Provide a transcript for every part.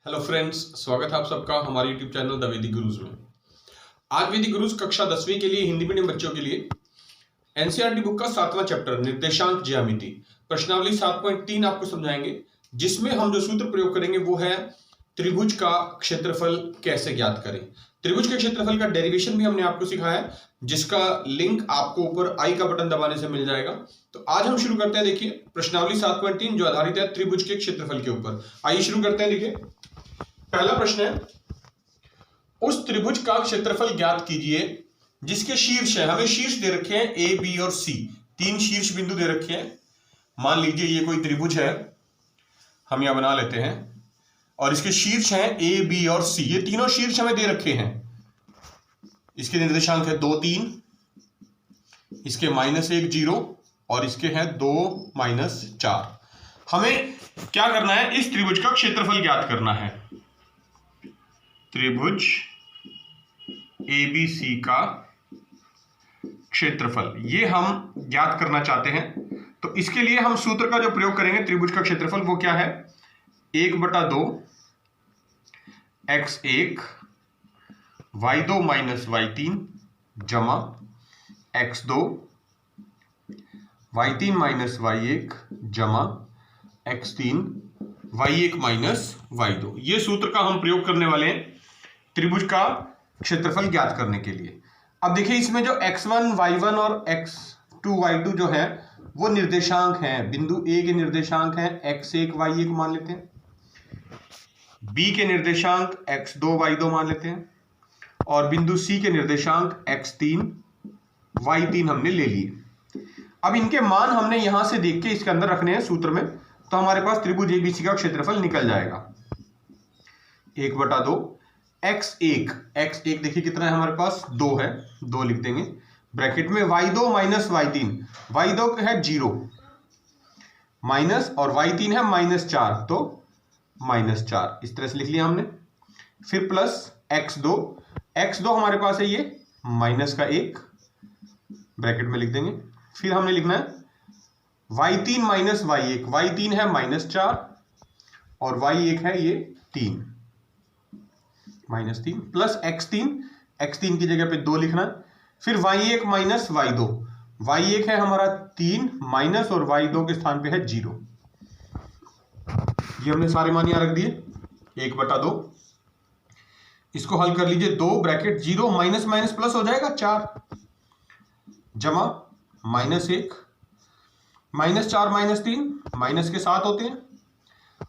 Hello friends, स्वागत है आप सबका हमारे यूट्यूब चैनल द वैदिक गुरुज में। आज वैदिक गुरुज कक्षा 10वीं के लिए हिंदी मीडियम बच्चों के लिए एनसीईआरटी बुक का 7वां चैप्टर निर्देशांक ज्यामिति प्रश्नावली 7.3 आपको समझाएंगे, जिसमें हम जो सूत्र प्रयोग करेंगे वो है त्रिभुज का क्षेत्रफल कैसे ज्ञात करें। त्रिभुज के क्षेत्रफल का डेरिवेशन भी हमने आपको सिखाया है, जिसका लिंक आपको ऊपर आई का बटन दबाने से मिल जाएगा। तो आज हम शुरू करते हैं। देखिए प्रश्नावली 7.3 जो आधारित है त्रिभुज के क्षेत्रफल के ऊपर। आइए शुरू करते हैं। देखिए पहला प्रश्न है, उस त्रिभुज का क्षेत्रफल ज्ञात कीजिए जिसके शीर्ष है, हमें शीर्ष दे रखे हैं ए बी और सी, तीन शीर्ष बिंदु दे रखे हैं। मान लीजिए ये कोई त्रिभुज है, हम यहां बना लेते हैं, और इसके शीर्ष हैं ए बी और सी। ये तीनों शीर्ष हमें दे रखे हैं। इसके निर्देशांक है 2 3, इसके -1 0 और इसके हैं 2 -4। हमें क्या करना है, इस त्रिभुज का क्षेत्रफल ज्ञात करना है। त्रिभुज एबीसी का क्षेत्रफल ये हम ज्ञात करना चाहते हैं। तो इसके लिए हम सूत्र का जो प्रयोग करेंगे त्रिभुज का क्षेत्रफल वो क्या है, 1/2 x1 y2 - y3 जमा x2 y3 - y1 जमा x3 y1 - y2। ये सूत्र का हम प्रयोग करने वाले हैं त्रिभुज का क्षेत्रफल ज्ञात करने के लिए। अब देखिए इसमें जो x1 y1 और x2 y2 जो है वो निर्देशांक हैं। बिंदु ए के निर्देशांक हैं x1 y1 मान लेते हैं, बी के निर्देशांक x2 y2 मान लेते हैं, और बिंदु सी के निर्देशांक x3 y3 हमने ले लिए। अब इनके मान हमने यहां से देख के इसके अंदर रखने हैं सूत्र में, तो हमारे पास त्रिभुज एबीसी का क्षेत्रफल निकल जाएगा। 1/2 x1 देखिए कितना है हमारे पास, 2 है, 2 लिख देंगे ब्रैकेट में, y2 - y3, y2 है 0 माइनस और y3 है -4, तो -4 इस तरह से लिख लिया हमने। फिर प्लस x2 हमारे पास है ये -1 ब्रैकेट में लिख देंगे। फिर हमने लिखना है y3 - y1, y3 है -4 और y1 है ये 3 -3 प्लस x3 की जगह पे 2 लिखना है। फिर y1 - y2, y1 है हमारा 3 माइनस और y2 के स्थान पे है 0। ये हमने सारे मान यहां रख दिए। 1/2 इसको हल कर लीजिए, 2 ब्रैकेट 0 माइनस माइनस प्लस हो जाएगा 4 जमा -1 -4 -3 माइनस के 7 होते हैं,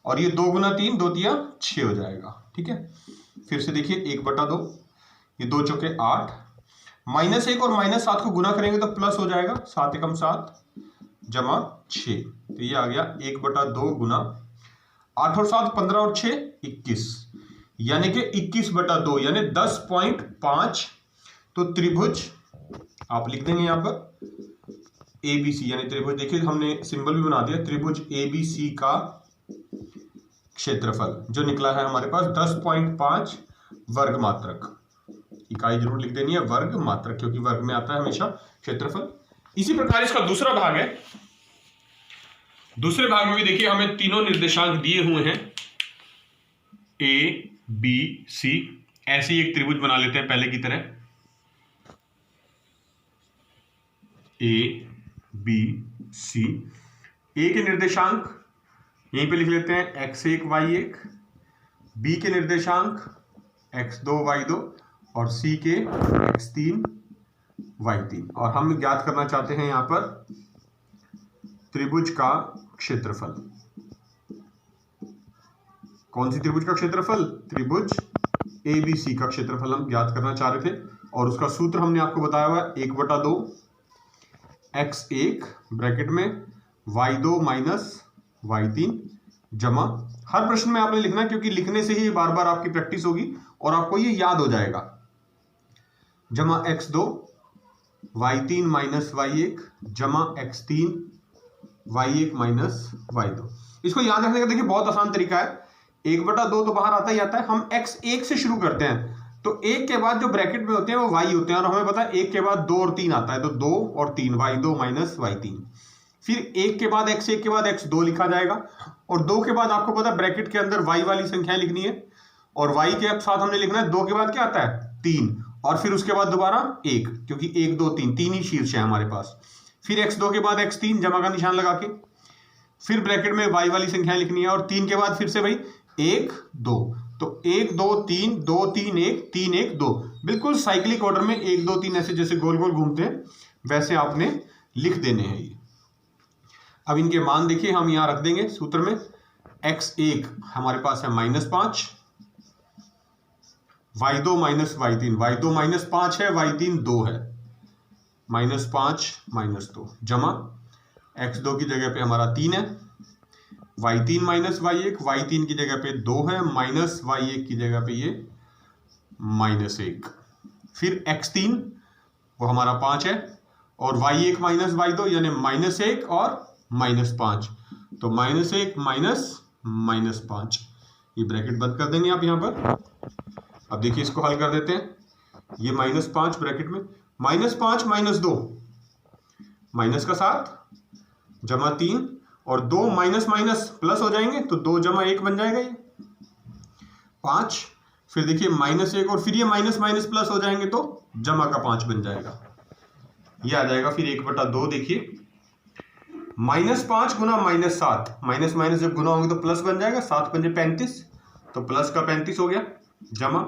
और ये 2 × 3 2 × 6 हो जाएगा। ठीक है, फिर से देखिए 1/2, ये 2 चौके 8, -1 और -7 को गुना करेंगे तो प्लस हो जाएगा, 7 × 7 जमा 6, तो ये आ गया 1/2 गुना 8 और 7 15 और 6 21, यानी कि 21/2 यानी 10.5। तो त्रिभुज आप लिख देंगे यहां पर एबीसी, यानी त्रिभुज, देखिए हमने सिंबल भी बना दिया, त्रिभुज एबीसी का क्षेत्रफल जो निकला है हमारे पास 10.5 वर्ग मात्रक। इकाई जरूर लिख देनी है वर्ग मात्रक, क्योंकि वर्ग में आता है हमेशा क्षेत्रफल। इसी प्रकार इसका दूसरा भाग है। दूसरे भाग में भी देखिए हमें तीनों निर्देशांक दिए हुए हैं ए बी सी। ऐसे ही एक त्रिभुज बना लेते हैं पहले की तरह, ए बी सी। ए के निर्देशांक यहीं पे लिख लेते हैं x1 y1, बी के निर्देशांक x2 y2 और सी के x3 y3। और हम ज्ञात करना चाहते हैं यहां पर त्रिभुज का क्षेत्रफल। कौन सी त्रिभुज का क्षेत्रफल, त्रिभुज एबीसी का क्षेत्रफल हम ज्ञात करना चाह रहे थे, और उसका सूत्र हमने आपको बताया हुआ है 1/2 x1 ब्रैकेट में y2 - y3 जमा, हर प्रश्न में आपने लिखना है क्योंकि लिखने से ही बार बार आपकी प्रैक्टिस होगी और आपको ये याद हो जाएगा, जमा x2 y3 - y1 जमा x3 y1 - y2। इसको याद रखने का देखिए बहुत आसान तरीका है। 1/2 तो बाहर आता ही आता है, हम x1 से शुरू करते हैं, तो 1 के बाद जो ब्रैकेट में होते हैं वो y होते हैं, और हमें पता है 1 के बाद 2 और 3 आता है, तो 2 और 3 y2 - y3। फिर 1 के बाद x1 के बाद x2 लिखा जाएगा, और 2 के बाद आपको पता है ब्रैकेट के अंदर y वाली संख्या लिखनी है, और y के साथ हमने लिखना है 2 के बाद क्या आता है 3, और फिर उसके बाद दोबारा 1, क्योंकि 1 2 3 तीन ही शीर्ष है हमारे पास। फिर x2 के बाद x3 जमा का निशान लगा के, फिर ब्रैकेट में y वाली संख्या लिखनी है, और 3 के बाद फिर से भाई 1 2, तो 1 2 3 2 3 1 3 1 2, बिल्कुल साइक्लिक ऑर्डर में 1 2 3 ऐसे जैसे गोल गोल घूमते हैं वैसे आपने लिख देने हैं ये। अब इनके मान देखिए हम यहां रख देंगे सूत्र में। x1 हमारे पास है -5, y2 माइनस y3, y2 -5 है, y3 2 है, -5 -2 जमा x2 की जगह पे हमारा 3 है, y3 माइनस y1, y3 की जगह पे 2 है, माइनस y1 की जगह पे ये -1, फिर x3 वो हमारा 5 है, और y1 माइनस y2 यानी -1 और -5, तो -1 माइनस -5, ये ब्रैकेट बंद कर देंगे आप यहां पर। अब देखिए इसको हल कर देते हैं, ये -5 ब्रैकेट में, -5 -2 माइनस का 7 जमा 3, और 2 माइनस माइनस प्लस हो जाएंगे तो 2 जमा 1 बन जाएगा ये 5, फिर देखिए -1 और फिर ये माइनस माइनस प्लस हो जाएंगे तो जमा का 5 बन जाएगा, ये आ जाएगा फिर 1/2। देखिए -5 गुना -7, माइनस माइनस जब गुना होंगे तो प्लस बन जाएगा, 7 पंजे 35, तो प्लस का 35 हो गया, जमा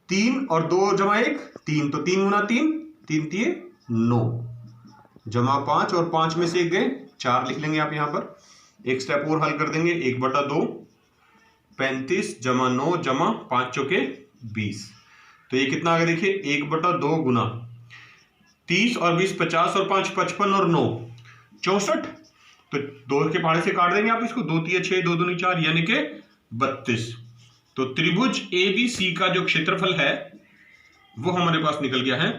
3 और 2 जमा 1 3, तो 3 गुना 3 3 3 9, जमा 5 और 5 में से 1 गए 4 लिख लेंगे आप यहां पर। एक स्टेप और हल कर देंगे, 1/2 35 जमा 9 जमा 5 चौके 20, तो ये कितना आ गया देखिए 1/2 गुना 30 और 20 50 और 5 55 और 9 64, तो 2 के पहाड़े से काट देंगे आप इसको, 2 3 6 2 2 4 यानी कि 32। तो त्रिभुज ABC का जो क्षेत्रफल है वो हमारे पास निकल गया है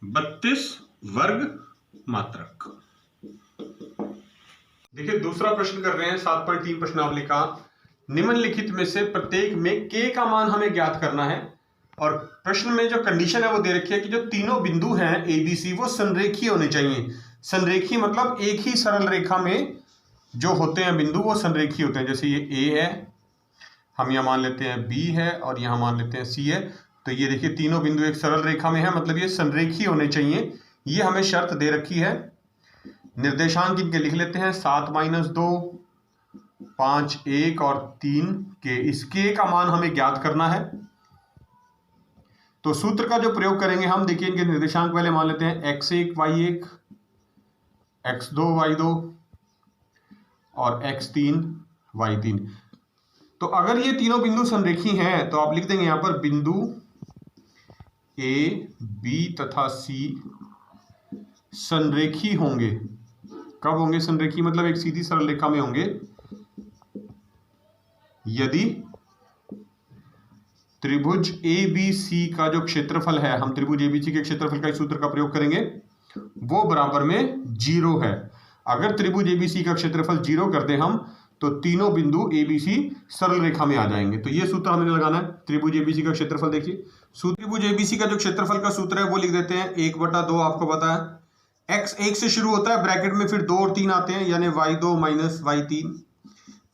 32 वर्ग मात्रक। देखिए दूसरा प्रश्न कर रहे हैं 7.3 प्रश्नावली का, निम्नलिखित में से प्रत्येक में k का मान हमें ज्ञात करना है, और प्रश्न में जो कंडीशन है वो दे रखी है कि जो तीनों बिंदु हैं ABC वो संरेखीय होने चाहिए। संरेखीय मतलब एक ही सरल रेखा में जो होते हैं बिंदु वो संरेखीय होते हैं, जैसे ये A है, हम यहाँ मान लेते हैं B है, और यहाँ मान लेते हैं C है, तो ये देखिए तीनों बिंदु एक सरल रेखा में है, मतलब ये संरेखीय होने चाहिए, ये हमें शर्त दे रखी है। निर्देशांक इनके लिख लेते हैं, 7 - 2 5 1 और 3 के, इस k का मान हमें ज्ञात करना है। तो सूत्र का जो प्रयोग करेंगे हम, देखिए इनके निर्देशांक पहले मान लेते हैं x1 y1 x2 y2 और x3 y3। तो अगर ये तीनों बिंदु संरेखीय हैं तो आप लिख देंगे यहां पर बिंदु A B तथा C संरेखीय होंगे। कब होंगे संरेखीय? मतलब एक सीधी सरल रेखा में होंगे यदि त्रिभुज ABC का जो क्षेत्रफल है, हम त्रिभुज ABC के क्षेत्रफल का इस सूत्र का प्रयोग करेंगे, वो बराबर में 0 है। अगर त्रिभुज ABC का क्षेत्रफल 0 कर दें हम तो तीनों बिंदु ABC सरल रेखा में आ जाएंगे। तो ये सूत्र हमें लगाना है। त्रिभुज ABC का क्षेत्रफल देखिए, त्रिभुज ABC का जो क्षेत्रफल का सूत्र है वो लिख देते हैं 1/2, आपको पता है x 1 से शुरू होता है ब्रैकेट में, फिर 2 और 3 आते हैं यानी y2 माइनस y3,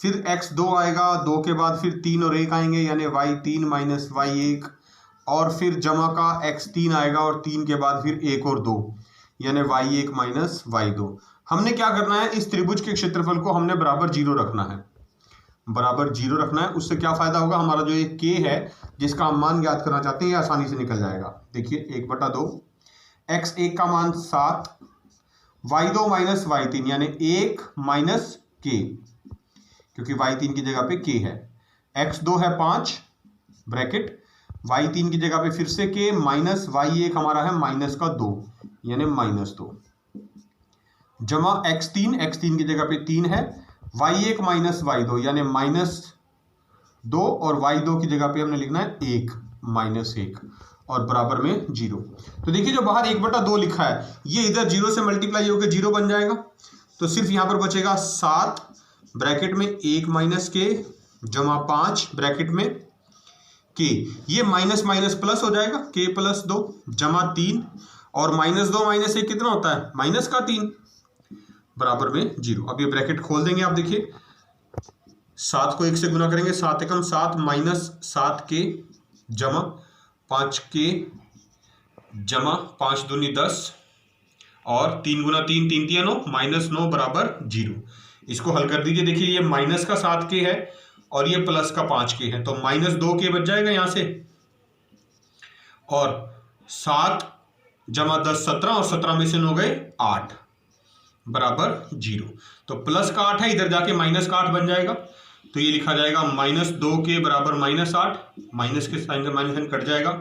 फिर x2 आएगा, 2 के बाद फिर 3 और 1 आएंगे यानी y3 माइनस y1, और फिर जमा का x3 आएगा और 3 के बाद फिर 1 और 2 यानी y1 माइनस y2। हमने क्या करना है, इस त्रिभुज के क्षेत्रफल को हमने बराबर 0 रखना है, बराबर 0 रखना है। उससे क्या फायदा होगा, हमारा जो ये k है जिसका हम मान ज्ञात करना चाहते हैं ये आसानी से निकल जाएगा। देखिए 1/2, x1 का मान 7, y2 माइनस y3 यानी 1 माइनस k, क्योंकि y3 की जगह पे k है, x2 है 5 ब्रैकेट, y3 की जगह पे फिर से k, माइनस y1 हमारा है माइनस का 2 यानी -2, जमा x3 की जगह पे 3 है, y1 माइनस y2 यानी -2, और y2 की जगह पे हमने लिखना है 1 -1 और बराबर में 0। तो देखिए जो बाहर 1/2 लिखा है ये इधर 0 से मल्टीप्लाई होकर 0 बन जाएगा, तो सिर्फ यहां पर बचेगा 7 ब्रैकेट में 1 माइनस k जमा 5 ब्रैकेट में k, ये माइनस माइनस प्लस हो जाएगा k + 2 जमा 3, और -2 - 1 कितना होता है -3, बराबर में 0। अब ये ब्रैकेट खोल देंगे आप देखिए, 7 को 1 से गुना करेंगे, 7 एकम 7 माइनस 7k जमा 5k जमा 5 दूनी 10 और 3 गुना 3 3 3 9 माइनस 9 बराबर 0। इसको हल कर दीजिए, देखिए ये माइनस का 7k है और ये प्लस का 5k है, तो माइनस 2k बच जाएगा यहां से, और 7 जमा 10 17 और 17 में से 9 गए 8 बराबर 0। तो प्लस का 8 है, इधर जाके माइनस का 8 बन जाएगा, तो ये लिखा जाएगा माइनस 2k बराबर माइनस 8, माइनस के साइन से माइनस साइन कट जाएगा,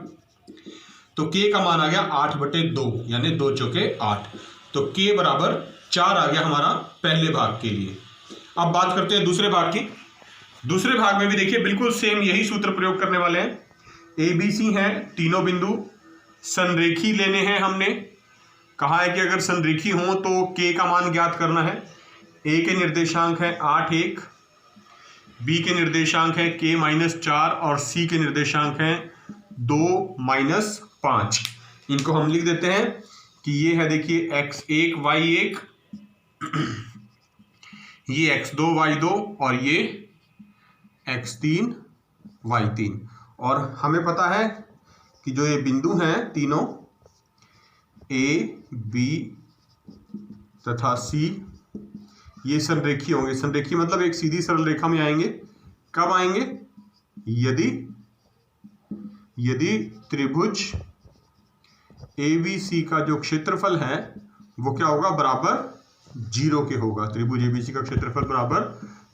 तो k का मान आ गया 8/2 यानी 2 चौके 8। तो k बराबर 4 आ गया हमारा पहले भाग के लिए। अब बात करते हैं दूसरे भाग की। दूसरे भाग में भी देखिए बिल्कुल सेम यही सूत्र प्रयोग करने वाले हैं। ABC हैं तीनों बिंदु, संरेखी लेने हैं। हमने कहा है कि अगर संरेखी हो तो k का मान ज्ञात करना है। A के निर्देशांक है 8 1, B के निर्देशांक है k-4 और C के निर्देशांक हैं 2-5। इनको हम लिख देते हैं कि ये है देखिए x1 y1, ये x2 y2 और ये x3 y3। और हमें पता है कि जो ये बिंदु हैं तीनों A B तथा C ये संरेखी होंगे। संरेखी मतलब एक सीधी सरल रेखा में आएंगे। कब आएंगे? यदि त्रिभुज ABC का जो क्षेत्रफल है वो क्या होगा, बराबर 0 के होगा। त्रिभुज ABC का क्षेत्रफल बराबर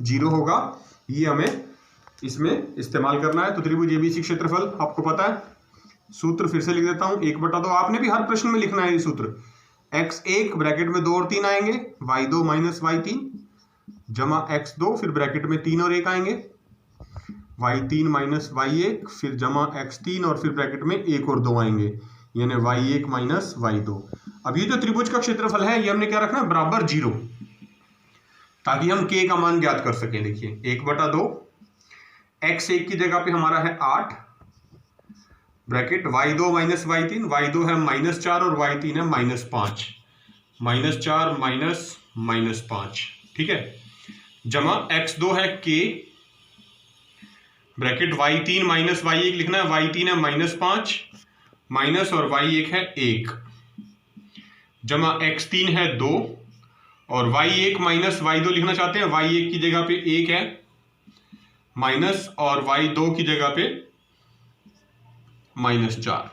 0 होगा, ये हमें इसमें इस्तेमाल करना है। तो त्रिभुज ABC क्षेत्रफल आपको पता है, सूत्र फिर से लिख देता हूं, 1/2। आपने भी हर प्रश्न में लिखना है ये सूत्र। x1 ब्रैकेट में 2 और 3 आएंगे, y2 माइनस y3 जमा x2 फिर ब्रैकेट में 3 और 1 आएंगे, y3 माइनस y1 फिर जमा x3 और फिर ब्रैकेट में 1 और 2 आएंगे, यानी y1 माइनस y2। अब ये जो त्रिभुज का क्षेत्रफल है ये हमने क्या रखना है, बराबर 0, ताकि हम k का मान ज्ञात कर सकें। देखिए 1/2, x1 की जगह पे हमारा है 8 bracket y2 minus y3, y2 है -4 और y3 है -5, -4 -5, ठीक है, जमा x2 है k bracket y3 minus y1 लिखना है, y3 है -5 माइनस और y1 है 1 जमा x3 है 2 और y1 माइनस y2 लिखना चाहते हैं, y1 की जगह पे 1 है माइनस और y2 की जगह पे -4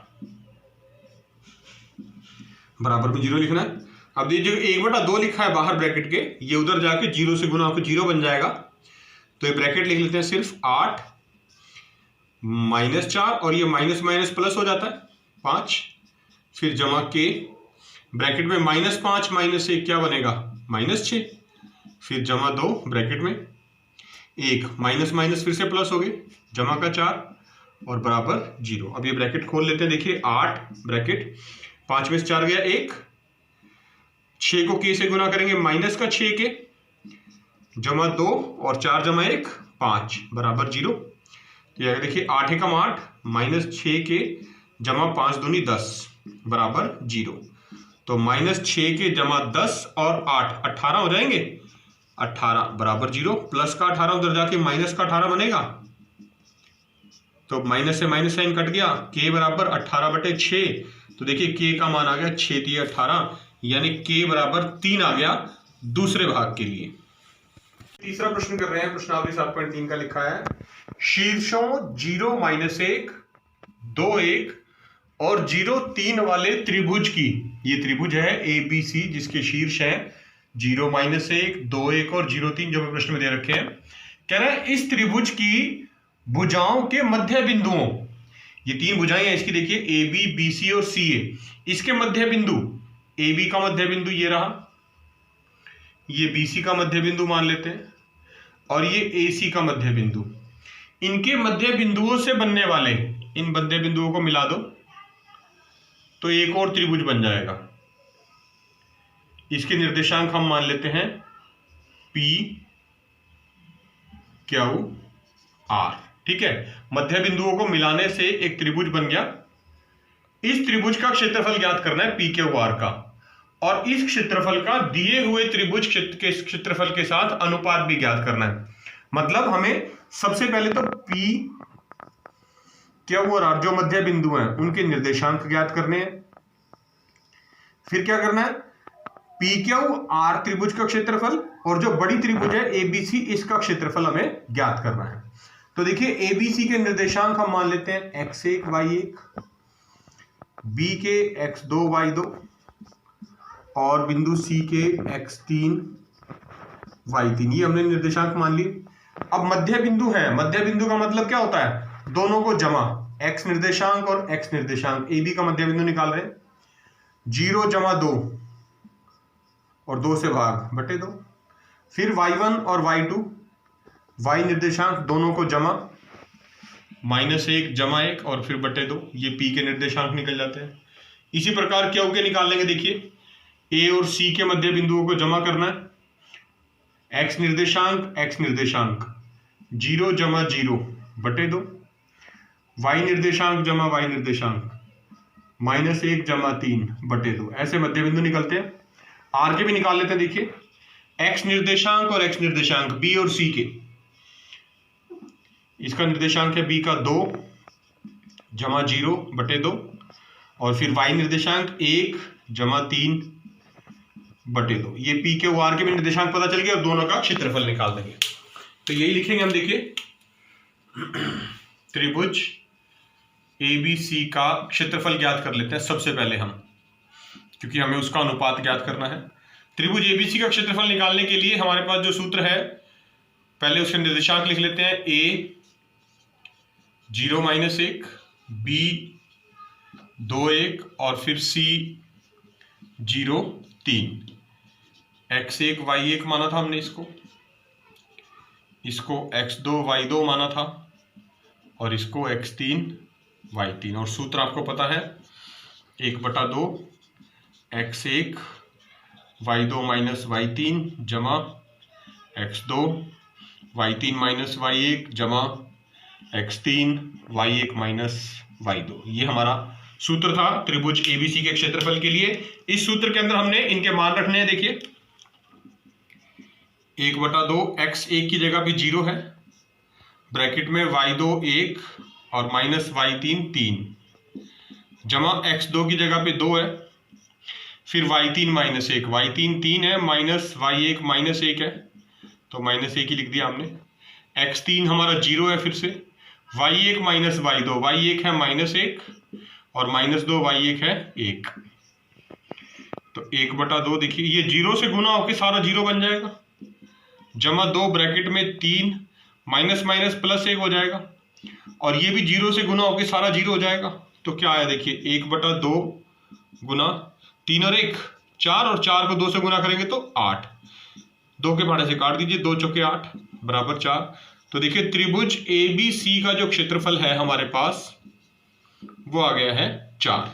बराबर में 0 लिखना है। अब ये जो 1/2 लिखा है बाहर ब्रैकेट के, ये उधर जाके 0 से गुना होकर 0 बन जाएगा। तो ये ब्रैकेट लिख लेते हैं सिर्फ 8 -4 और ये माइनस माइनस प्लस हो जाता है 5, फिर जमा के ब्रैकेट में -5 माइनस 1 क्या बनेगा, -6, फिर जमा 2 ब्रैकेट में 1 माइनस माइनस फिर से प्लस हो गए, जमा का 4 और बराबर 0। अब ये ब्रैकेट खोल लेते हैं, देखिए 8 ब्रैकेट 5 में से 4 गया 1, 6 को k से गुना करेंगे माइनस का 6k जमा 2 और 4 जमा 1 5 बराबर 0। तो ये देखिए 8 एकम 8 माइनस 6k जमा 5 दूनी 10 बराबर 0। तो -6k जमा 10 और 8 18 हो जाएंगे, 18 बराबर 0। प्लस का 18 उधर जाके माइनस का 18 बनेगा, तो माइनस से माइनस साइन कट गया, k बराबर 18/6। तो देखिए k का मान आ गया 6 × 18 यानी k बराबर 3 आ गया दूसरे भाग के लिए। तीसरा प्रश्न कर रहे हैं, प्रश्नावली 7.3 का लिखा है, शीर्षों 0 -1 2 1 और 0 3 वाले त्रिभुज की, ये त्रिभुज है ABC जिसके शीर्ष है 0 -1 2 1 और 0 3 जो भी प्रश्न में दे रखे हैं। कह रहे हैं इस त्रिभुज की भुजाओं के मध्य बिंदुओं, ये 3 भुजाएं हैं इसकी, देखिए AB BC और CA, इसके मध्य बिंदु, AB का मध्य बिंदु ये रहा, ये BC का मध्य बिंदु मान लेते हैं और ये AC का मध्य बिंदु, इनके मध्य बिंदुओं से बनने वाले इन मध्य बिंदुओं को मिला दो तो एक और त्रिभुज बन जाएगा। इसके निर्देशांक हम मान लेते हैं P Q R, ठीक है। मध्य बिंदुओं को मिलाने से एक त्रिभुज बन गया। इस त्रिभुज का क्षेत्रफल ज्ञात करना है P Q R का, और इस क्षेत्रफल का दिए हुए त्रिभुज के क्षेत्रफल के साथ अनुपात भी ज्ञात करना है। मतलब हमें सबसे पहले तो P Q और R जो मध्य बिंदु हैं उनके निर्देशांक ज्ञात करने हैं। फिर क्या करना है, PQR त्रिभुज का क्षेत्रफल और जो बड़ी त्रिभुज है ABC इसका क्षेत्रफल हमें ज्ञात करना है। तो देखिए ABC के निर्देशांक हम मान लेते हैं x1 y1, B के x2 y2 और बिंदु C के x3 y3, ये हमने निर्देशांक मान लिए। अब मध्य बिंदु है, मध्य बिंदु का मतलब क्या होता है, दोनों को जमा, x निर्देशांक और x निर्देशांक, AB का मध्य बिंदु निकाल रहे हैं। 0 जमा 2 और 2 से भाग बटे 2। फिर y1 और y2 y निर्देशांक दोनों को जमा, -1 जमा 1 और फिर बटे 2, ये P के निर्देशांक निकल जाते हैं। इसी प्रकार Q के निकाल लेंगे। देखिए A और C के मध्य बिंदुओं को जमा करना है, x निर्देशांक 0 जमा 0 बटे 2, y निर्देशांक जमा y निर्देशांक -1 जमा 3 बटे 2, ऐसे मध्य बिंदु निकलते हैं। R के भी निकाल लेते हैं। देखिए x निर्देशांक और x निर्देशांक B और C के, इसका निर्देशांक है B का 2 जमा 0 बटे 2 और फिर y निर्देशांक 1 जमा 3 बटे 2, ये P के R के भी निर्देशांक पता चल गया और दोनों का क्षेत्रफल निकाल देंगे। तो यही लिखेंगे हम। देखिए त्रिभुज ABC का क्षेत्रफल ज्ञात कर लेते हैं सबसे पहले हम, क्योंकि हमें उसका अनुपात ज्ञात करना है। त्रिभुज ABC का क्षेत्रफल निकालने के लिए हमारे पास जो सूत्र है, पहले उसके निर्देशांक लिख लेते हैं। A 0 - 1, B 2 1 और फिर C 0 3, x1 y1 माना था हमने, इसको x2 y2 माना था और इसको x3 y3, और सूत्र आपको पता है 1/2 x1 y2 - y3 जमा x2 y3 - y1 जमा x3 y1 - y2, ये हमारा सूत्र था त्रिभुज ABC के क्षेत्रफल के लिए। इस सूत्र के अंदर हमने इनके मान रखने हैं। देखिए 1/2 x1 की जगह पे 0 है, ब्रैकेट में y2 1 और -y3 3, जमा x2 की जगह पे 2 है, फिर y3 - 1, y3 3 है, -y1 -1 है तो -1 ही लिख दिया हमने। x3 हमारा 0 है, फिर से y1 - y2, y1 है -1 और -2 y1 है 1, तो 1/2। देखिए ये 0 से गुना होकर सारा 0 बन जाएगा, जमा 2 ब्रैकेट में 3 माइनस माइनस प्लस 1 हो जाएगा, और ये भी 0 से गुना होकर सारा 0 हो जाएगा। तो क्या आया, देखिए 1/2 गुना 3 और 1 4, और 4 को 2 से गुना करेंगे तो 8, 2 के भाड़े से काट दीजिए, 2 चौके 8 बराबर 4। तो देखिए त्रिभुज ABC का जो क्षेत्रफल है हमारे पास वो आ गया है 4,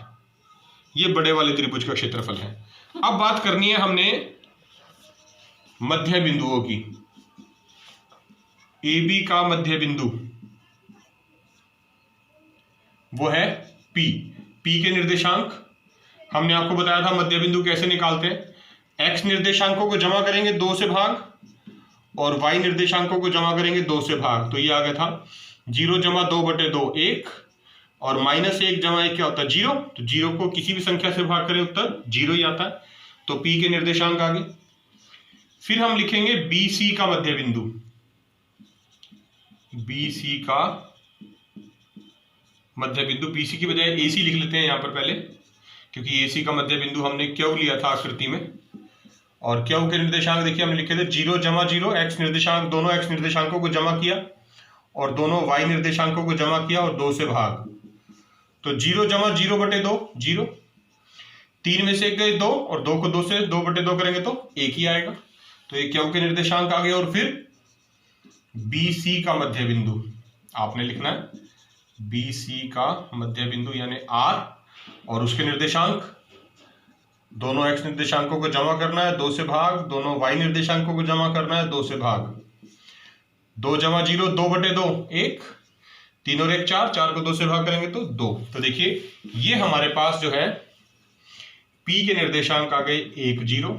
ये बड़े वाले त्रिभुज का क्षेत्रफल है। अब बात करनी है हमने मध्य बिंदुओं की। AB का मध्य बिंदु वो है P के निर्देशांक हमने आपको बताया था मध्य बिंदु कैसे निकालते हैं। x निर्देशांकों को जमा करेंगे 2 से भाग और y निर्देशांकों को जमा करेंगे 2 से भाग, तो ये आ गया था 0 जमा 2/2 1 और -1 जमा 1 क्या होता है 0, तो 0 को किसी भी संख्या से भाग करें उत्तर 0 ही आता है, तो P के निर्देशांक आ गए। फिर हम लिखेंगे BC का मध्य बिंदु, BC का मध्य बिंदु, BC की बजाय AC लिख लेते हैं यहाँ पर पहले, क्योंकि AC का मध्य बिंदु हमने Q लिया था आकृति में, और Q के निर्देशांक देखिए हमने लिखे थे 0 जमा 0, x निर्देशांक दोनों x निर्देशांकों को जमा किया और दोनों y निर्देशांकों को जमा किया और 2 से भाग, तो 0 जमा 0/2 0, 3 में से 1 गए 2 और 2 को 2 से 2/2 करेंगे तो 1 ही आएगा, तो ये Q के निर्देशांक आ गए। और फिर BC का मध्य बिंदु आपने लिखना है, BC का मध्य बिंदु यानी R, और उसके निर्देशांक दोनों x निर्देशांकों को जमा करना है 2 से भाग, दोनों y निर्देशांकों को जमा करना है 2 से भाग, 2 जमा 0 2/2 1, 3 और 1 4, 4 को 2 से भाग करेंगे तो 2। तो देखिए ये हमारे पास जो है P के निर्देशांक आ गए 1 0,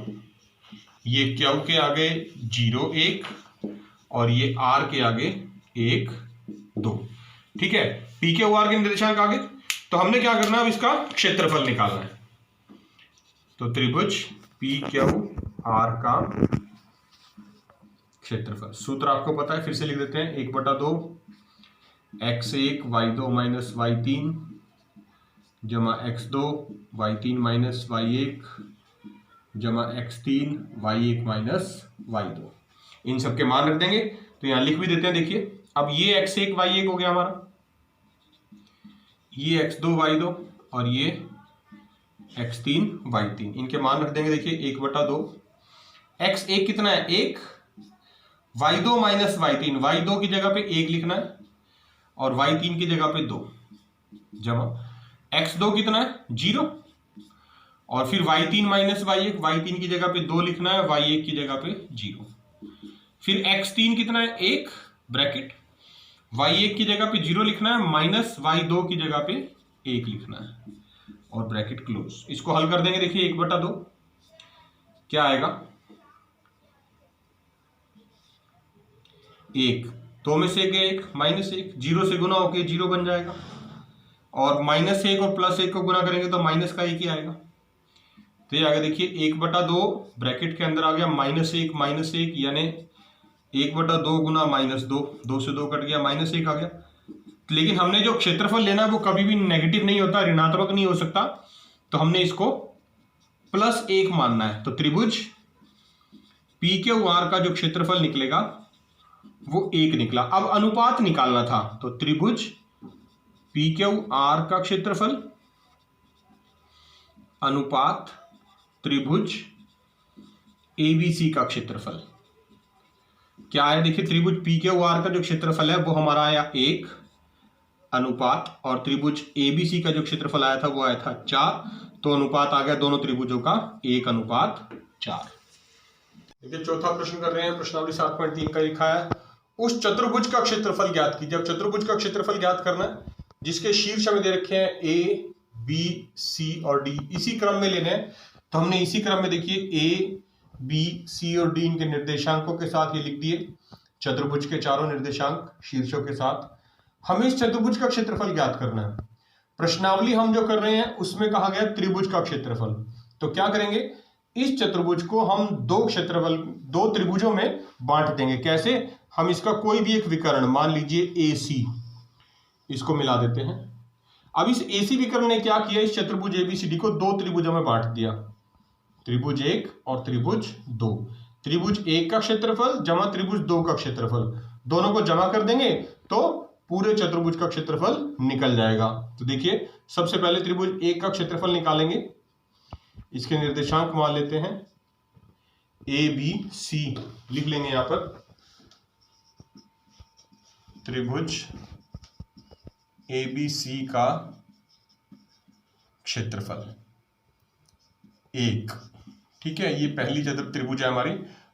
ये Q के आगे 0 1 और ये R के आगे 1 2। ठीक है, P के R के निर्देशांक आगे, तो हमने क्या करना है, अब इसका क्षेत्रफल निकालना है। तो त्रिभुज PQR का क्षेत्रफल, सूत्र आपको पता है, फिर से लिख देते हैं। 1/2 x1 y2 माइनस y3 जमा x2 y3 माइनस y1 जमा x3 y1 माइनस y2। इन सब के मान रख देंगे, तो यहां लिख भी देते हैं। देखिए अब ये x1 y1 हो गया हमारा, ये x2 y2 और ये x3 y3, इनके मान रख देंगे। देखिए 1/2 x1 कितना है 1, y2 माइनस y3, y2 की जगह पे 1 लिखना है और y3 की जगह पे 2 जमा x2 कितना है 0 और फिर y3 माइनस y1, y3 की जगह पे 2 लिखना है, y1 की जगह पे 0। फिर x3 कितना है 1 ब्रैकेट, y1 की जगह पे 0 लिखना है माइनस y2 की जगह पे 1 लिखना है और ब्रैकेट क्लोज। इसको हल कर देंगे। देखिए 1/2 क्या आएगा 1, 2 में से 1 -1, 0 से गुना होके 0 बन जाएगा और -1 और +1 को गुना करेंगे तो माइनस का 1 ही आएगा। तो ये आगे देखिए 1/2 ब्रैकेट के अंदर आ गया -1 यानी 1/2 गुना -2, 2 से 2 कट गया, -1 आ गया। लेकिन हमने जो क्षेत्रफल लेना है वो कभी भी नेगेटिव नहीं होता, ऋणात्मक नहीं हो सकता, तो हमने इसको +1 मानना है। तो त्रिभुज PQR का जो क्षेत्रफल निकलेगा वो 1 निकला। अब अनुपात निकालना था, तो त्रिभुज PQR का क्षेत्रफल अनुपात त्रिभुज ABC का क्षेत्रफल क्या है। देखिए त्रिभुज PQR का जो क्षेत्रफल है वो हमारा आया 1 अनुपात, और त्रिभुज ABC का जो क्षेत्रफल आया था वो आया था 4, तो अनुपात आ गया दोनों त्रिभुजों का 1:4। देखिए चौथा प्रश्न कर रहे हैं, प्रश्नावली 7.3 का लिखा है, उस चतुर्भुज का क्षेत्रफल ज्ञात कीजिए। अब चतुर्भुज का क्षेत्रफल ज्ञात करना है जिसके शीर्ष हमें दे रखे हैं A, B, C और D, इसी क्रम में लेने हैं। तो हमने इसी क्रम में देखिए A, B, C और D इनके निर्देशांकों के साथ ये लिख दिए, चतुर्भुज के चारों निर्देशांक शीर्षों के साथ। हमें इस चतुर्भुज का क्षेत्रफल ज्ञात करना है। प्रश्नावली हम जो कर रहे हैं उसमें कहा गया त्रिभुज का क्षेत्रफल, तो क्या करेंगे, इस चतुर्भुज को हम दो त्रिभुजों में बांट देंगे। कैसे, हम इसका कोई भी एक विकर्ण, मान लीजिए AC, इसको मिला देते हैं। अब इस AC विकर्ण ने क्या किया, इस चतुर्भुज ABCD को 2 त्रिभुजों में बांट दिया, त्रिभुज 1 और त्रिभुज 2। त्रिभुज 1 का क्षेत्रफल जमा त्रिभुज 2 का क्षेत्रफल, दोनों को जमा कर देंगे तो पूरे चतुर्भुज का क्षेत्रफल निकल जाएगा। तो देखिए सबसे पहले त्रिभुज 1 का क्षेत्रफल निकालेंगे, इसके निर्देशांक मान लेते हैं ABC, लिख लेंगे यहां पर त्रिभुज ABC का क्षेत्रफल 1। ठीक है, ये पहली त्रिभुज है हमारी,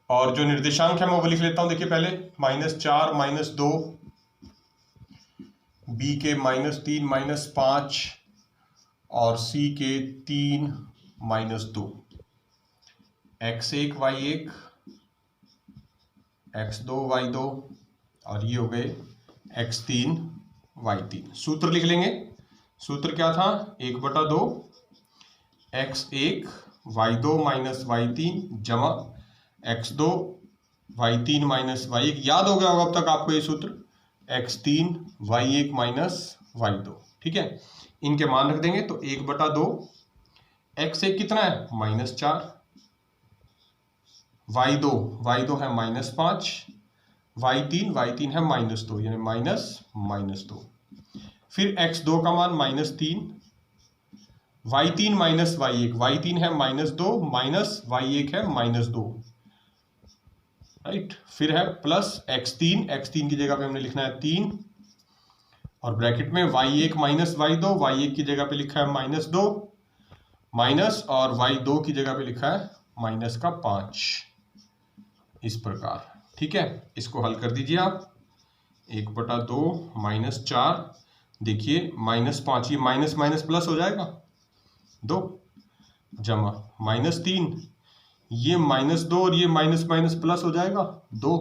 और जो निर्देशांक है मैं वो लिख लेता हूं। देखिए पहले -4 -2, B के -3 -5 और C के 3 -2, x1 y1 x2 y2 और ये हो गए x3 y3। सूत्र लिख लेंगे, सूत्र क्या था, 1/2 x1 y2 माइनस y3 जमा x2 y3 माइनस y1, याद हो गया होगा अब तक आपको ये सूत्र, x3 y1 माइनस y2। ठीक है, इनके मान रख देंगे, तो 1/2 x1 कितना है -4, y2 है -5, y3 है -2 यानी -2। फिर x2 का मान -3, y3 माइनस y1 है -2 माइनस y1 है -2, राइट। फिर है प्लस x3 की जगह पे हमने लिखना है 3 और ब्रैकेट में y1 माइनस y2, y1 की जगह पे लिखा है -2 माइनस और y2 की जगह पे लिखा है -5, इस प्रकार। ठीक है, इसको हल कर दीजिए आप, 1/2 -4, देखिए -5, ये माइनस माइनस प्लस हो जाएगा 2, जमा -3, ये -2 और ये माइनस माइनस प्लस हो जाएगा 2,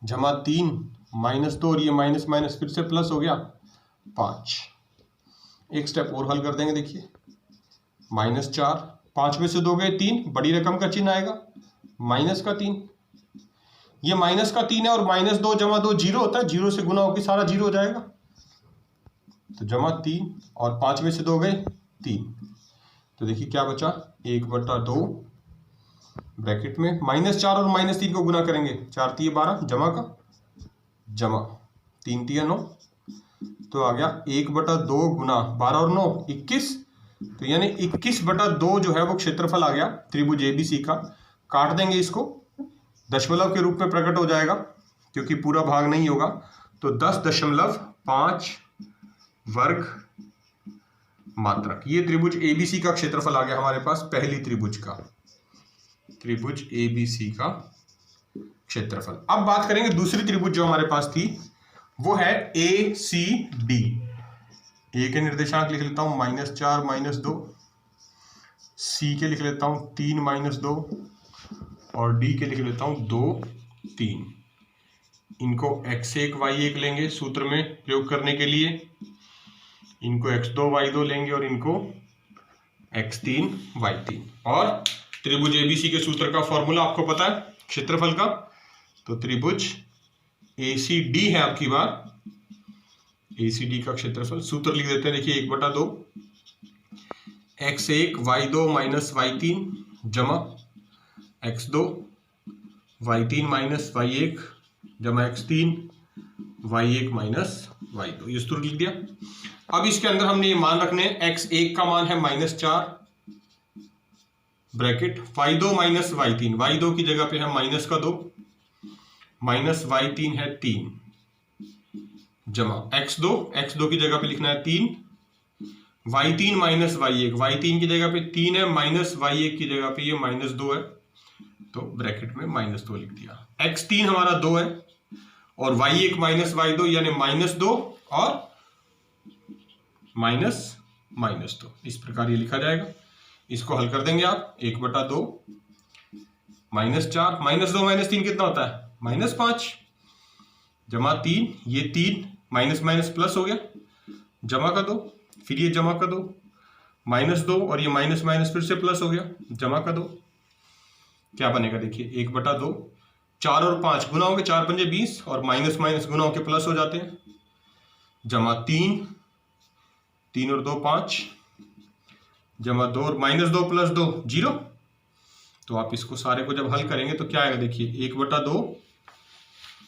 जमा 3 -2 और ये माइनस माइनस फिर से प्लस हो गया 5। एक स्टेप और हल कर देंगे। देखिए -4, 5 में से 2 गए 3, बड़ी रकम का चिन्ह आएगा माइनस का 3, ये माइनस का 3 है और -2 जमा 2 जीरो होता है, जीरो से गुना होकर सारा जीरो हो जाएगा, तो जमा 3 और 5 में से 2 गए 3, तो देखिए क्या बचा 1/2 ब्रैकेट में -4 और -3 को गुना करेंगे, 4 3 12 जमा का जमा 3 3 9, तो आ गया 1/2 गुना 12 और 9 21, तो यानी 21/2 जो है वो क्षेत्रफल आ गया त्रिभुज एबीसी का। काट देंगे इसको, दशमलव के रूप में प्रकट हो जाएगा क्योंकि पूरा भाग नहीं होगा, तो 10.5 वर्ग मात्रक। ये त्रिभुज एबीसी का क्षेत्रफल आ गया हमारे पास, पहली त्रिभुज का, त्रिभुज एबीसी का क्षेत्रफल। अब बात करेंगे दूसरी त्रिभुज जो हमारे पास थी, वो है ए सी डी। ए के निर्देशांक लिख लेता हूं -4 -2, सी के लिख लेता हूं 3 -2 और डी के लिख लेता हूं 2 3। इनको x1 y1 लेंगे सूत्र में प्रयोग करने के लिए, इनको x2 y2 लेंगे और इनको x3 y3। और त्रिभुज एबीसी के सूत्र का फॉर्मूला आपको पता है क्षेत्रफल का, तो त्रिभुज ACD है आपकी बार, ACD का क्षेत्रफल सूत्र लिख देते हैं। देखिए 1/2 x1 y2 - y3 जमा x2 y3 - y1 जमा x3 y1 - y2, ये सूत्र लिख दिया। अब इसके अंदर हमने ये मान रखने हैं, x1 का मान है -4 ब्रैकेट, y2 - y3, y2 की जगह पे है -2 माइनस y3 है 3 जमा x2 की जगह पे लिखना है 3, y3 - y1, y3 की जगह पे 3 है, माइनस y1 की जगह पे ये -2 है, तो ब्रैकेट में -2 लिख दिया। x3 हमारा 2 है और y1 - y2 यानी -2 और -2, इस प्रकार ये लिखा जाएगा। इसको हल कर देंगे आप, 1/2 -4 -2 -3 कितना होता है -5 जमा 3, ये 3 माइनस माइनस प्लस हो गया, जमा का 2, फिर ये जमा का 2 -2 और ये माइनस माइनस फिर से प्लस हो गया, जमा का 2, क्या बनेगा देखिए 1/2, 4 और 5 गुना होंगे, 4 पंजे 20 और माइनस माइनस गुना होके प्लस हो जाते हैं, जमा 3 3 और 2 5 जमा 2 और -2 + 2 0। तो आप इसको सारे को जब हल करेंगे तो क्या आएगा देखिए 1/2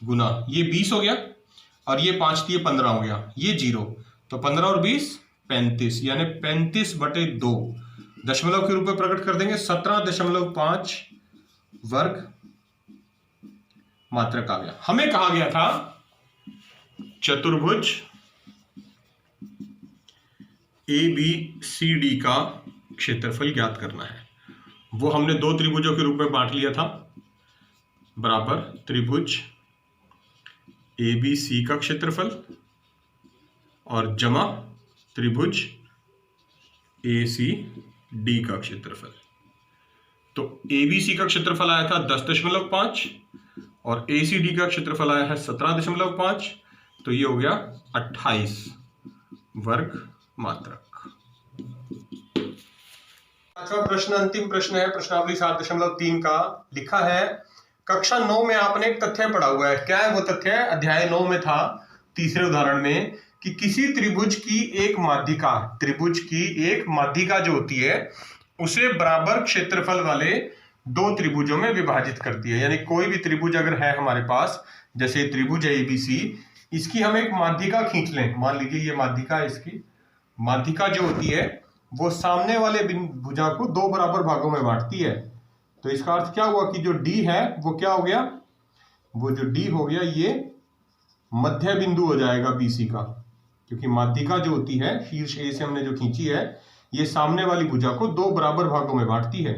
गुना ये 20 हो गया और ये 5 थी 15 हो गया, ये 0, तो 15 और 20 35, यानी 35/2 दशमलव के रूप में प्रकट कर देंगे, 17.5 वर्ग मात्रक आ गया। हमें कहा गया था चतुर्भुज ABCD का क्षेत्रफल ज्ञात करना है, वो हमने दो त्रिभुजों के रूप में बांट लिया था, बराबर त्रिभुज ABC का क्षेत्रफल और जमा त्रिभुज ACD का क्षेत्रफल। तो ABC का क्षेत्रफल आया था 10.5 और ACD का क्षेत्रफल आया है 17.5, तो ये हो गया 28 वर्ग मात्रक। पांचवा प्रश्न अंतिम प्रश्न है, प्रश्नावली 7.3 का। लिखा है कक्षा 9 में आपने एक तथ्य पढ़ा हुआ है, क्या है वो तथ्य? अध्याय 9 में था तीसरे उदाहरण में कि किसी त्रिभुज की एक माध्यिका, त्रिभुज की एक माध्यिका जो होती है उसे बराबर क्षेत्रफल वाले दो त्रिभुजों में विभाजित करती है। यानी कोई भी त्रिभुज अगर है हमारे पास, जैसे त्रिभुज है ABC, इसकी हम एक माध्यिका खींच लें, मान लीजिए ये माध्यिका, इसकी माध्यिका जो होती है वो सामने वाले भुजा को दो बराबर भागों में बांटती है। तो इसका अर्थ क्या हुआ कि जो D है वो क्या हो गया, वो जो D हो गया ये मध्य बिंदु हो जाएगा BC का, क्योंकि माध्यिका जो होती है शीर्ष A से हमने जो खींची है ये सामने वाली भुजा को दो बराबर भागों में बांटती है,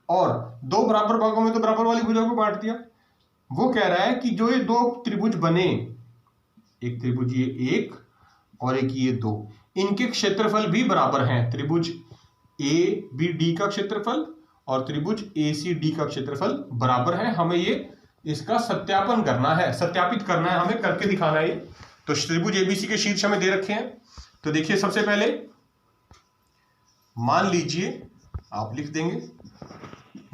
और दो बराबर भागों में तो बराबर वाली भुजा को बांट दिया। वो कह रहा है कि जो ये दो त्रिभुज बने, एक त्रिभुज ये 1 और एक ये 2, इनके क्षेत्रफल भी बराबर हैं। त्रिभुज ए बी डी का क्षेत्रफल और त्रिभुज ए सी डी का क्षेत्रफल बराबर है। हमें ये इसका सत्यापन करना है, सत्यापित करना है, हमें करके दिखाना है। तो त्रिभुज एबीसी के शीर्ष हमें दे रखे हैं। तो देखिए सबसे पहले मान लीजिए, आप लिख देंगे,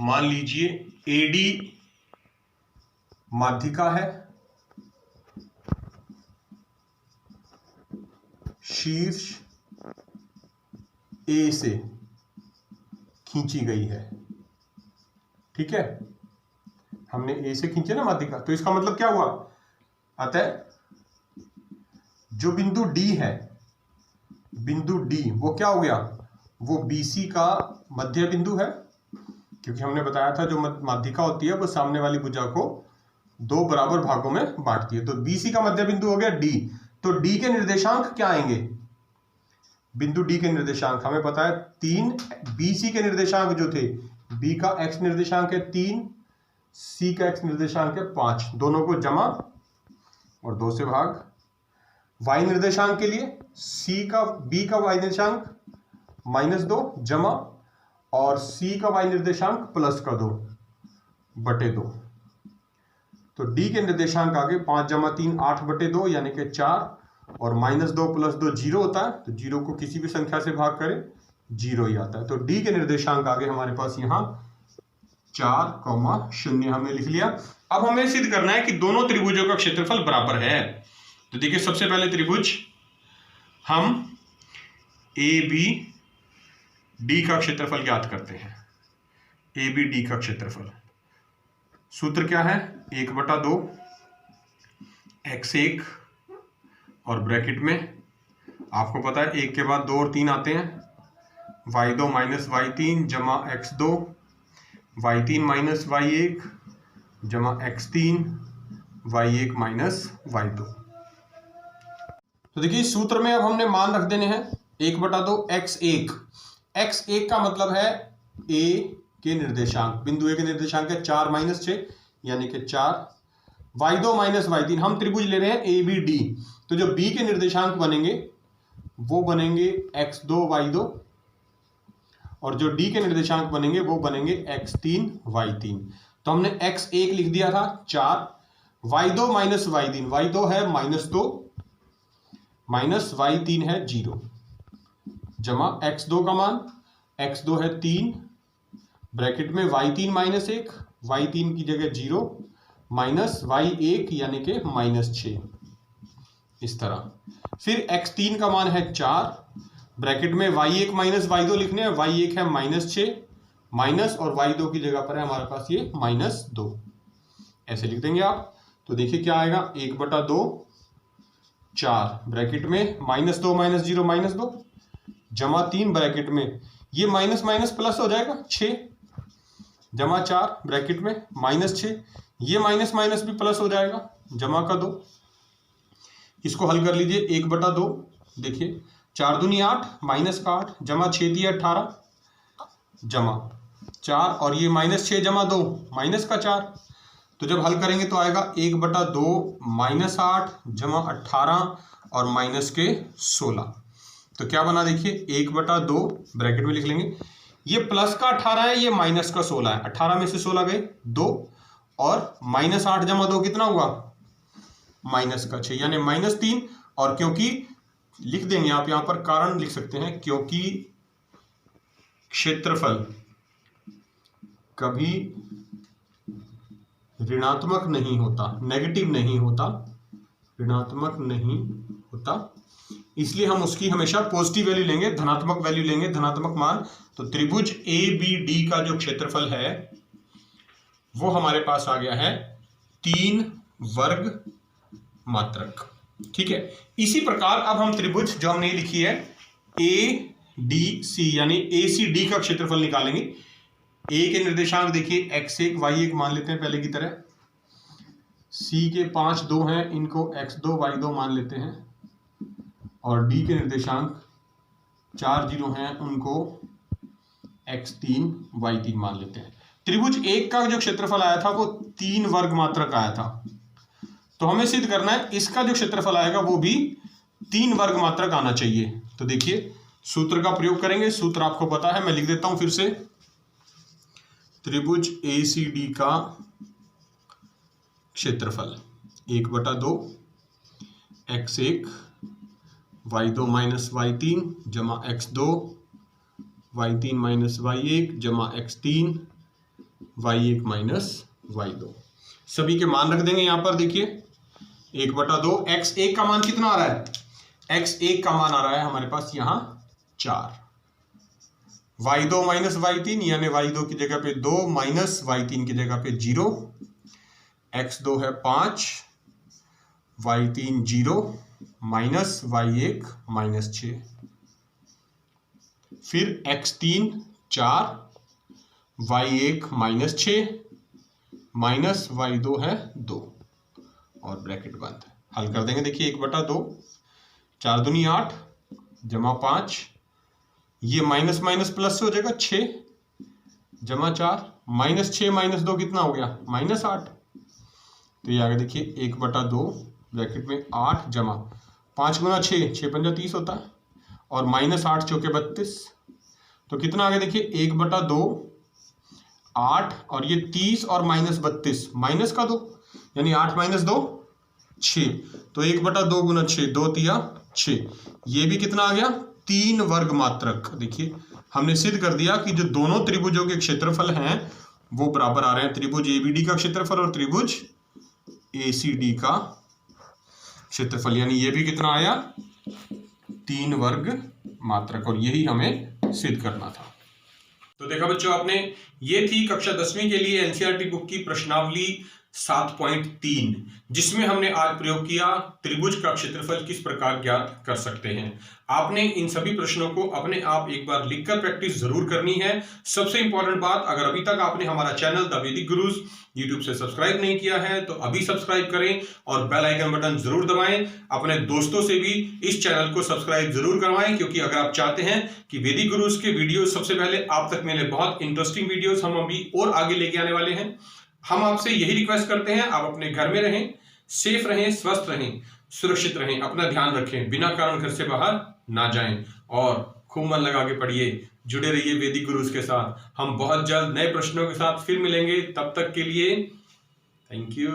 मान लीजिए एडी माध्यिका है, शीर्ष ए से खींची गई है। ठीक है, हमने ए से खींचे ना माध्यिका, तो इसका मतलब क्या हुआ, अतः जो बिंदु डी है, बिंदु डी वो क्या हो गया, वो बीसी का मध्य बिंदु है, क्योंकि हमने बताया था जो माध्यिका होती है वो सामने वाली भुजा को दो बराबर भागों में बांटती है। तो बीसी का मध्य बिंदु हो गया डी। तो डी के निर्देशांक क्या आएंगे, बिंदु डी के निर्देशांक हमें पता है 3, बीसी के निर्देशांक जो थे, बी का एक्स निर्देशांक है 3, सी का एक्स निर्देशांक है 5, दोनों को जमा और 2 से भाग। वाई निर्देशांक के लिए सी का बी का वाई निर्देशांक -2 जमा और सी का वाई निर्देशांक +2 बटे 2। तो डी के निर्देशांक आगे 5 जमा 3 8 बटे 2 यानी कि 4 और -2 + 2 0 होता है। तो 0 को किसी भी संख्या से भाग करें 0 ही आता है। तो डी के निर्देशांक आगे हमारे पास यहाँ 4,0 हमने लिख लिया। अब हमें सिद्ध करना है कि दोनों त्रिभुजों का क्षेत्रफल बराबर है। तो देखिए सबसे पहले त्रिभुज हम ए बी डी का क्षेत्रफल ज्ञात करते हैं। ए बी डी का क्षेत्रफल सूत्र क्या है, 1/2 x1 और ब्रैकेट में आपको पता है 1 के बाद 2 और 3 आते हैं, y2 - y3 जमा x2, y3 - y1 जमा x3, y1 - y2। तो देखिए इस सूत्र में अब हमने मान रख देने हैं 1/2 x1। x1 का मतलब है a के निर्देशांक, बिंदु ए के निर्देशांक है 4 - 6 यानी कि 4, y2 - y3, हम त्रिभुज ले रहे हैं ए बी डी। तो जो b के निर्देशांक बनेंगे वो बनेंगे x2 y2 और जो d के निर्देशांक बनेंगे वो बनेंगे x3 y3। तो हमने x1 लिख दिया था 4, y2 - y3, y2 है -2 माइनस y3 है 0 जमा x2 का मान, x2 है 3 ब्रैकेट में y3 - 1, y3 की जगह 0 माइनस y1 यानी कि -6 इस तरह। फिर x3 का मान है 4 ब्रैकेट में y1 - y2 लिखने हैं, y1 है -6 माइनस और y2 की जगह पर है हमारे पास ये -2, ऐसे लिख देंगे आप। तो देखिए क्या आएगा, 1/2 4 ब्रैकेट में -2 - 0 -2 जमा 3 ब्रैकेट में ये माइनस माइनस प्लस हो जाएगा 6 जमा 4 ब्रैकेट में -6, ये माइनस माइनस भी प्लस हो जाएगा जमा का 2। इसको हल कर लीजिए 1/2, देखिए 4 दूनी 8 माइनस का 8 जमा 6 दिए 18 जमा 4 और ये -6 जमा 2 माइनस का 4। तो जब हल करेंगे तो आएगा 1/2 -8 जमा 18 और माइनस के 16। तो क्या बना देखिए 1/2 ब्रैकेट में लिख लेंगे, ये प्लस का 18 है, ये माइनस का 16 है, 18 में से 16 गए 2 और -8 जमा 2 कितना हुआ -6 यानी -3। और क्योंकि लिख देंगे आप यहाँ पर कारण लिख सकते हैं, क्योंकि क्षेत्रफल कभी ऋणात्मक नहीं होता, नेगेटिव नहीं होता, ऋणात्मक नहीं होता, इसलिए हम उसकी हमेशा पॉजिटिव वैल्यू लेंगे, धनात्मक वैल्यू लेंगे, धनात्मक मान। तो त्रिभुज ए बी डी का जो क्षेत्रफल है वो हमारे पास आ गया है 3 वर्ग मात्रक। ठीक है, इसी प्रकार अब हम त्रिभुज जो हमने लिखी है ए डी सी यानी ए सी डी का क्षेत्रफल निकालेंगे। ए के निर्देशांक देखिए x1 y1 मान लेते हैं पहले की तरह, सी के 5 2 हैं, इनको x2 y2 मान लेते हैं, और डी के निर्देशांक 4 0 हैं, उनको x3 y3 मान लेते हैं। त्रिभुज एक का जो क्षेत्रफल आया था वो 3 वर्ग मात्रक आया था, तो हमें सिद्ध करना है इसका जो क्षेत्रफल आएगा वो भी 3 वर्ग मात्रक आना चाहिए। तो देखिए सूत्र का प्रयोग करेंगे। सूत्र आपको पता है, मैं लिख देता हूं फिर से। त्रिभुज ACD का क्षेत्रफल 1/2 x1 y2 माइनस y3 जमा x2 y3 माइनस y1 जमा x3 y1 माइनस y2। सभी के मान रख देंगे यहां पर। देखिए 1/2 x1 का मान कितना आ रहा है? x1 का मान आ रहा है हमारे पास यहां 4। y2 माइनस y3 यानी y2 की जगह पे 2 माइनस y3 की जगह पे 0, x2 है 5, y3 0 माइनस y1 माइनस 6, फिर x3 4, y1 minus 6 minus y2 है 2 और ब्रैकेट बंद। हल कर देंगे। देखिए 1/2 4 दूनी 8 जमा 5, ये माइनस माइनस प्लस से हो जाएगा 6 जमा 4, माइनस 6 माइनस 2 कितना हो गया? -8। तो ये आगे देखिए 1/2 ब्रैकेट में 8 जमा 5 गुना 6, 6 पंजा 30 होता है, और -8 चौके 32। तो कितना आगे देखिए 1/2 8 और ये 30 और -32 माइनस का 2 यानी 8 माइनस 2 6। तो 1/2 गुना 6 2 तिया 6। ये भी कितना आ गया? 3 वर्ग मात्रक। देखिए हमने सिद्ध कर दिया कि जो दोनों त्रिभुजों के क्षेत्रफल हैं वो बराबर आ रहे हैं। त्रिभुज ABD का क्षेत्रफल और त्रिभुज ACD का क्षेत्रफल, यानी ये भी कितना आया? 3 वर्ग मात्रक, और यही हमें सिद्ध करना था। तो देखा बच्चों आपने, ये थी कक्षा 10वीं के लिए NCERT बुक की प्रश्नावली 7.3, जिसमें हमने आज प्रयोग किया त्रिभुज का क्षेत्रफल किस प्रकार ज्ञात कर सकते हैं। आपने इन सभी प्रश्नों को अपने आप एक बार लिखकर प्रैक्टिस जरूर करनी है। सबसे इंपॉर्टेंट बात, अगर अभी तक आपने हमारा चैनल द वैदिक गुरुज यूट्यूब से सब्सक्राइब नहीं किया है तो अभी सब्सक्राइब करें और बेल आइकन बटन जरूर दबाएं। अपने दोस्तों से भी इस चैनल को सब्सक्राइब जरूर करवाएं, क्योंकि अगर आप चाहते हैं कि वैदिक गुरुज के वीडियो सबसे पहले आप तक मिले, बहुत इंटरेस्टिंग वीडियोस हम अभी और आगे लेके आने वाले हैं। हम आपसे यही रिक्वेस्ट करते हैं, आप अपने घर में रहें, सेफ रहें, स्वस्थ रहें, सुरक्षित रहें, अपना ध्यान रखें, बिना कारण घर से बाहर ना जाएं और खूब मन लगा के पढ़िए। जुड़े रहिए वैदिक गुरुज के साथ। हम बहुत जल्द नए प्रश्नों के साथ फिर मिलेंगे। तब तक के लिए थैंक यू।